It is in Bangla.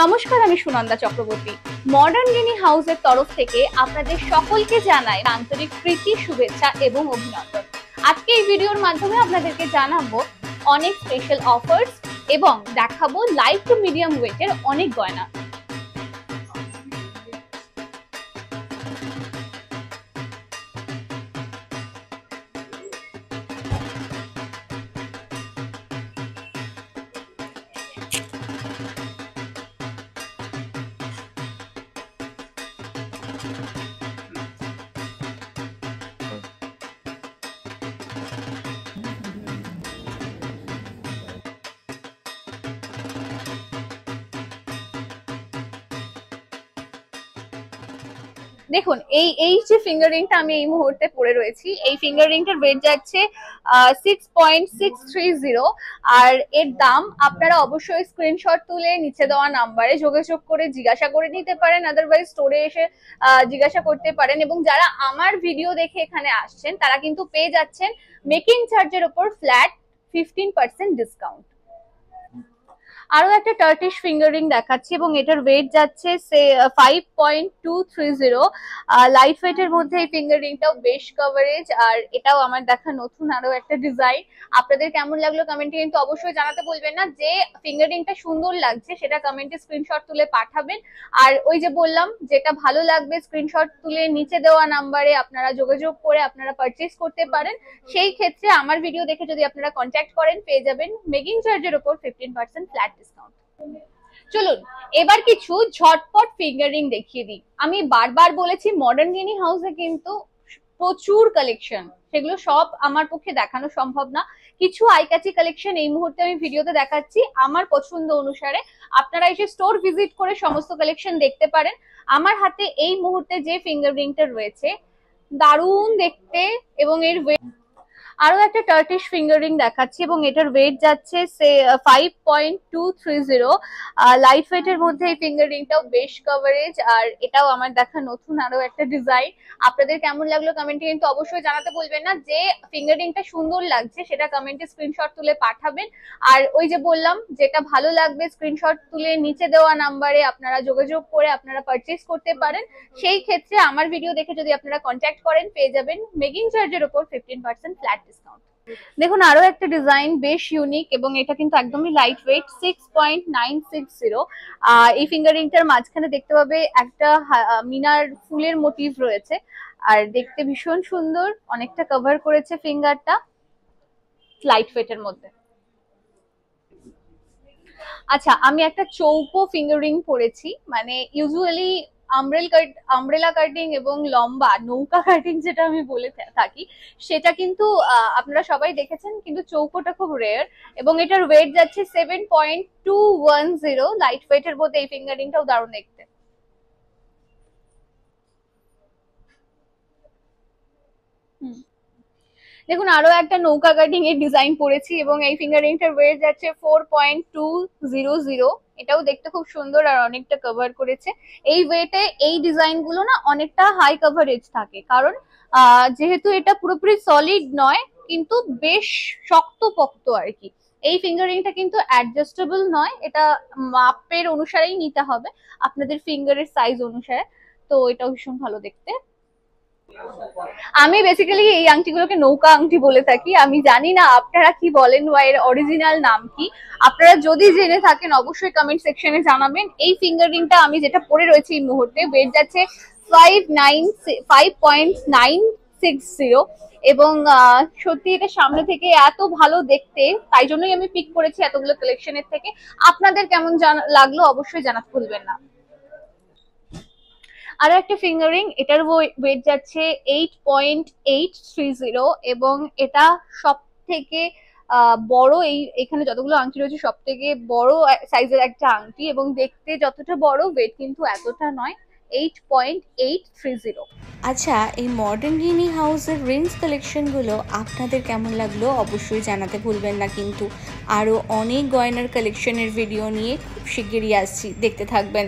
নমস্কার, আমি সুনন্দা চক্রবর্তী। মডার্ন গিনি হাউসের তরফ থেকে আপনাদের সকলকে জানাই আন্তরিক প্রীতি, শুভেচ্ছা এবং অভিনন্দন। আজকে এই ভিডিওর মাধ্যমে আপনাদেরকে জানাবো অনেক স্পেশাল অফার্স এবং দেখাবো লাইট টু মিডিয়াম ওয়েটের অনেক গয়না। দেখুন, এই যে ফিঙ্গার রিংটা আমি এই মুহূর্তে পরে রয়েছি, এই ফিঙ্গার রিংটার ওয়েট যাচ্ছে 6.630 আর এর দাম আপনারা অবশ্যই স্ক্রিনশট তুলে নিচে দেওয়া নাম্বারে যোগাযোগ করে জিজ্ঞাসা করে নিতে পারেন, আদারওয়াইজ স্টোরে এসে জিজ্ঞাসা করতে পারেন। এবং যারা আমার ভিডিও দেখে এখানে আসছেন তারা কিন্তু পেয়ে যাচ্ছেন মেকিং চার্জের উপর ফ্ল্যাট 15% ডিসকাউন্ট। আরো একটা টার্কিশ ফিঙ্গার রিং দেখাচ্ছি এবং এটার ওয়েট যাচ্ছে 5.230। লাইট ওয়েটের মধ্যে এই ফিঙ্গার রিংটাও বেশ কভারেজ, আর এটাও আমার দেখা নতুন আরো একটা ডিজাইন। আপনাদের কেমন লাগলো কমেন্টে কিন্তু অবশ্যই জানাতে ভুলবেন না। যে ফিঙ্গার রিংটা সুন্দর লাগছে সেটা কমেন্টে স্ক্রিনশট তুলে পাঠাবেন, আর ওই যে বললাম যেটা ভালো লাগবে স্ক্রিনশট তুলে নিচে দেওয়া নাম্বারে আপনারা যোগাযোগ করে আপনারা পারচেজ করতে পারেন। সেই ক্ষেত্রে আমার ভিডিও দেখে যদি আপনারা কন্ট্যাক্ট করেন পেয়ে যাবেন মেকিং চার্জের উপর 15% ফ্ল্যাট ডিসকাউন্ট। চলুন এবার কিছু ঝটপট ফিঙ্গার রিং দেখিয়ে দিই। আমি বারবার বলেছি মডার্ন গিনি হাউসে কিন্তু প্রচুর কালেকশন, সেগুলো সব আমার পক্ষে দেখানো সম্ভব না। কিছু আইকাচি কালেকশন এই মুহূর্তে আমি ভিডিওতে দেখাচ্ছি আমার পছন্দ অনুসারে। আপনারা এসে স্টোর ভিজিট করে সমস্ত কালেকশন দেখতে পারেন। আমার হাতে এই মুহূর্তে যে ফিঙ্গার রিংটা রয়েছে দারুণ দেখতে, এবং এর আরো একটা টার্কিশ ফিঙ্গার রিং দেখাচ্ছি এবং এটার ওয়েট যাচ্ছে 5.230। লাইট ওয়েটের মধ্যে এই ফিঙ্গার রিংটাও বেশ কভারেজ, আর এটাও আমার দেখা নতুন আরো একটা ডিজাইন। আপনাদের কেমন লাগলো কমেন্টে কিন্তু অবশ্যই জানাতে ভুলবেন না। যে ফিঙ্গার রিংটা সুন্দর লাগছে সেটা কমেন্টে স্ক্রিনশট তুলে পাঠাবেন, আর ওই যে বললাম যেটা ভালো লাগবে স্ক্রিনশট তুলে নিচে দেওয়া নাম্বারে আপনারা যোগাযোগ করে আপনারা পারচেজ করতে পারেন। সেই ক্ষেত্রে আমার ভিডিও দেখে যদি আপনারা কন্ট্যাক্ট করেন পেয়ে যাবেন মেকিং চার্জের উপর 15% ফ্ল্যাট ডিসকাউন্ট। দেখুন আরো একটা ডিজাইন বেশ ইউনিক, এবং এটা কিন্তু একদমই লাইট ওয়েট 6.960। এই ফিঙ্গার রিংটার মাঝখানে দেখতে পাবে একটা মিনার ফুলের মোটিভ রয়েছে, আর দেখতে ভীষণ সুন্দর, অনেকটা কভার করেছে ফিঙ্গারটা, লাইট ওয়েটের মধ্যে। আচ্ছা, আমি একটা চৌকো ফিঙ্গার রিং পরেছি, মানে ইউজুয়ালি আমব্রেলা কাটিং এবং লম্বা নৌকা কাটিং যেটা আমি বলে থাকি সেটা কিন্তু আপনারা সবাই দেখেছেন, কিন্তু চৌকোটা খুব রেয়ার। এবং এটার ওয়েট যাচ্ছে 7.210। লাইট ওয়েটের মধ্যে এই ফিঙ্গার রিংটাও দারুণ দেখতে। দেখুন আরো একটা নৌকা কাটিং এর ডিজাইন পরেছি এবং এই ফিঙ্গার রিংটার ওয়েট যাচ্ছে 4.200। এটাও দেখতে খুব সুন্দর আর অনেকটা কভার করেছে। এই ওয়েটে এই ডিজাইন গুলো না অনেকটা হাই কভারেজ থাকে, কারণ যেহেতু এটা পুরোপুরি সলিড নয় কিন্তু বেশ শক্তপোক্ত আর কি। এই ফিঙ্গার রিংটা কিন্তু অ্যাডজাস্টেবল নয়, এটা মাপের অনুসারেই নিতে হবে আপনাদের ফিঙ্গারের সাইজ অনুসারে। তো এটাও ভীষণ ভালো দেখতে। আমি বেসিক্যালি এই আংটিগুলোকে নৌকা আংটি বলে থাকি। আমি জানি না আপনারা কি বলেন বা এর অরিজিনাল নাম কি। আপনারা যদি জেনে থাকেন অবশ্যই কমেন্ট সেকশনে জানাবেন। এই ফিঙ্গার রিংটা আমি যেটা পরে রয়েছি এই মুহূর্তে ওয়েট যাচ্ছে 5.960, এবং সত্যি এটা সামনে থেকে এত ভালো দেখতে, তাই জন্যই আমি পিক করেছি এতগুলো কালেকশনের থেকে। আপনাদের কেমন লাগলো অবশ্যই জানাতে ভুলবেন না। আরো একটা ফিঙ্গার রিং, এটার ওয়েট যাচ্ছে 8.830, এবং এটা সব থেকে বড়, এখানে যতগুলো আংটি রয়েছে সব থেকে বড় সাইজের একটা আংটি, এবং দেখতে যতটা বড় ওয়েট কিন্তু এতটা নয়, 8.830। আচ্ছা, এই মডার্ন গিনি হাউসের রিংস কালেকশনগুলো আপনাদের কেমন লাগলো অবশ্যই জানাতে ভুলবেন না। কিন্তু আরও অনেক গয়নার কালেকশনের ভিডিও নিয়ে খুব শিগগিরই আসছি, দেখতে থাকবেন।